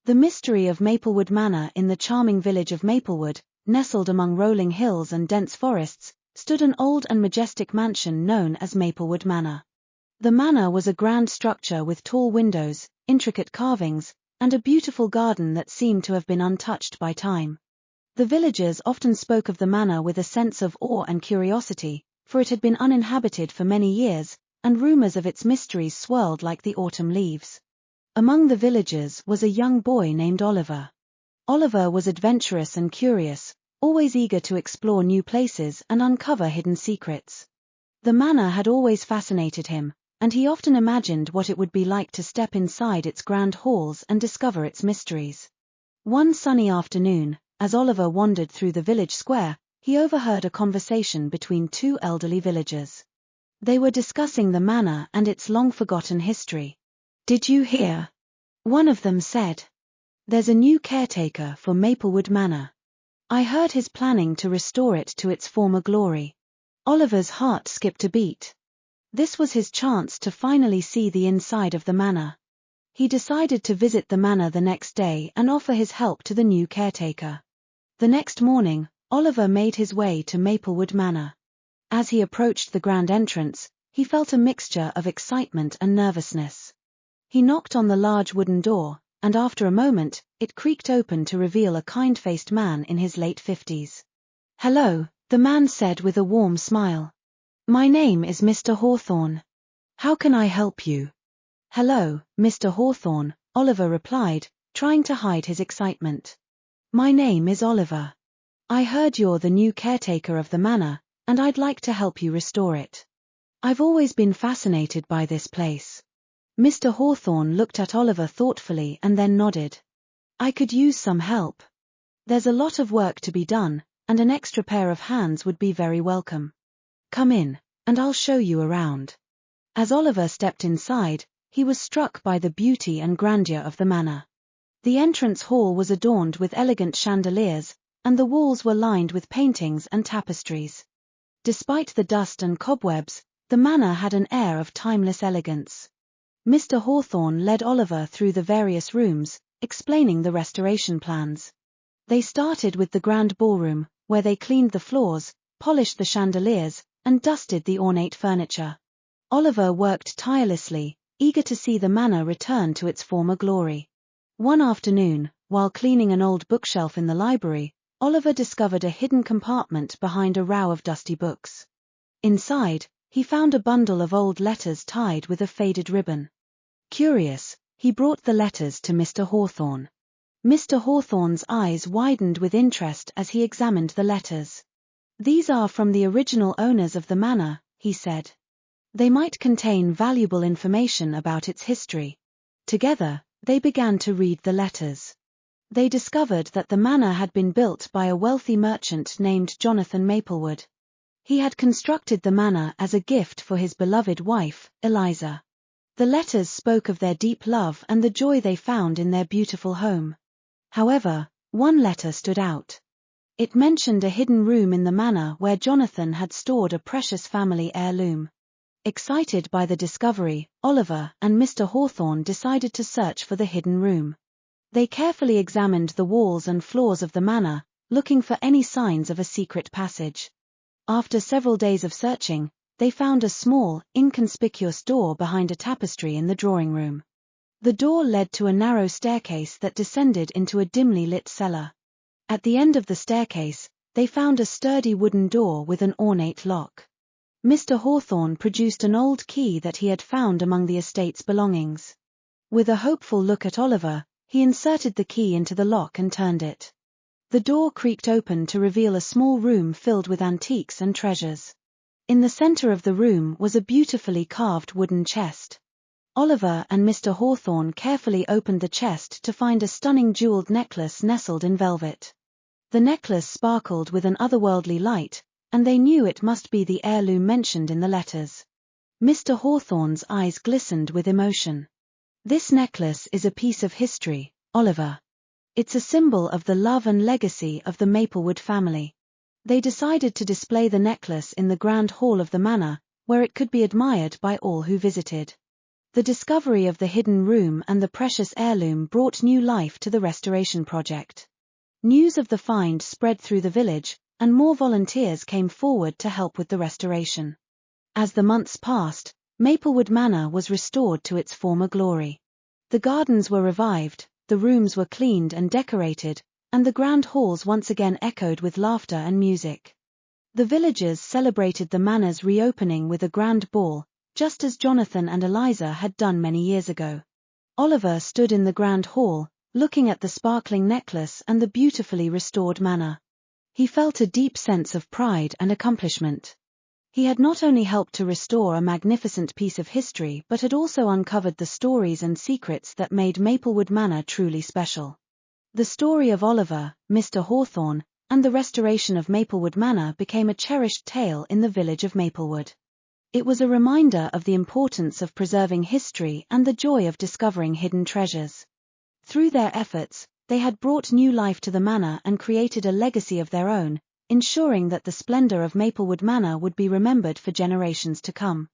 The mystery of Maplewood Manor. In the charming village of Maplewood, nestled among rolling hills and dense forests, stood an old and majestic mansion known as Maplewood Manor. The manor was a grand structure with tall windows, intricate carvings, and a beautiful garden that seemed to have been untouched by time. The villagers often spoke of the manor with a sense of awe and curiosity, for it had been uninhabited for many years, and rumors of its mysteries swirled like the autumn leaves. Among the villagers was a young boy named Oliver. Oliver was adventurous and curious, always eager to explore new places and uncover hidden secrets. The manor had always fascinated him, and he often imagined what it would be like to step inside its grand halls and discover its mysteries. One sunny afternoon, as Oliver wandered through the village square, he overheard a conversation between two elderly villagers. They were discussing the manor and its long-forgotten history. "Did you hear?" one of them said. "There's a new caretaker for Maplewood Manor. I heard he's planning to restore it to its former glory." Oliver's heart skipped a beat. This was his chance to finally see the inside of the manor. He decided to visit the manor the next day and offer his help to the new caretaker. The next morning, Oliver made his way to Maplewood Manor. As he approached the grand entrance, he felt a mixture of excitement and nervousness. He knocked on the large wooden door, and after a moment, it creaked open to reveal a kind-faced man in his late 50s. "Hello," the man said with a warm smile. "My name is Mr. Hawthorne. How can I help you?" "Hello, Mr. Hawthorne," Oliver replied, trying to hide his excitement. "My name is Oliver. I heard you're the new caretaker of the manor, and I'd like to help you restore it. I've always been fascinated by this place." Mr. Hawthorne looked at Oliver thoughtfully and then nodded. "I could use some help. There's a lot of work to be done, and an extra pair of hands would be very welcome. Come in, and I'll show you around." As Oliver stepped inside, he was struck by the beauty and grandeur of the manor. The entrance hall was adorned with elegant chandeliers, and the walls were lined with paintings and tapestries. Despite the dust and cobwebs, the manor had an air of timeless elegance. Mr. Hawthorne led Oliver through the various rooms, explaining the restoration plans. They started with the grand ballroom, where they cleaned the floors, polished the chandeliers, and dusted the ornate furniture. Oliver worked tirelessly, eager to see the manor return to its former glory. One afternoon, while cleaning an old bookshelf in the library, Oliver discovered a hidden compartment behind a row of dusty books. Inside, he found a bundle of old letters tied with a faded ribbon. Curious, he brought the letters to Mr. Hawthorne. Mr. Hawthorne's eyes widened with interest as he examined the letters. "These are from the original owners of the manor," he said. "They might contain valuable information about its history." Together, they began to read the letters. They discovered that the manor had been built by a wealthy merchant named Jonathan Maplewood. He had constructed the manor as a gift for his beloved wife, Eliza. The letters spoke of their deep love and the joy they found in their beautiful home. However, one letter stood out. It mentioned a hidden room in the manor where Jonathan had stored a precious family heirloom. Excited by the discovery, Oliver and Mr. Hawthorne decided to search for the hidden room. They carefully examined the walls and floors of the manor, looking for any signs of a secret passage. After several days of searching, they found a small, inconspicuous door behind a tapestry in the drawing room. The door led to a narrow staircase that descended into a dimly lit cellar. At the end of the staircase, they found a sturdy wooden door with an ornate lock. Mr. Hawthorne produced an old key that he had found among the estate's belongings. With a hopeful look at Oliver, he inserted the key into the lock and turned it. The door creaked open to reveal a small room filled with antiques and treasures. In the center of the room was a beautifully carved wooden chest. Oliver and Mr. Hawthorne carefully opened the chest to find a stunning jeweled necklace nestled in velvet. The necklace sparkled with an otherworldly light, and they knew it must be the heirloom mentioned in the letters. Mr. Hawthorne's eyes glistened with emotion. "This necklace is a piece of history, Oliver. It's a symbol of the love and legacy of the Maplewood family." They decided to display the necklace in the grand hall of the manor, where it could be admired by all who visited. The discovery of the hidden room and the precious heirloom brought new life to the restoration project. News of the find spread through the village, and more volunteers came forward to help with the restoration. As the months passed, Maplewood Manor was restored to its former glory. The gardens were revived, the rooms were cleaned and decorated, and the grand halls once again echoed with laughter and music. The villagers celebrated the manor's reopening with a grand ball, just as Jonathan and Eliza had done many years ago. Oliver stood in the grand hall, looking at the sparkling necklace and the beautifully restored manor. He felt a deep sense of pride and accomplishment. He had not only helped to restore a magnificent piece of history but had also uncovered the stories and secrets that made Maplewood Manor truly special. The story of Oliver, Mr. Hawthorne, and the restoration of Maplewood Manor became a cherished tale in the village of Maplewood. It was a reminder of the importance of preserving history and the joy of discovering hidden treasures. Through their efforts, they had brought new life to the manor and created a legacy of their own, ensuring that the splendor of Maplewood Manor would be remembered for generations to come.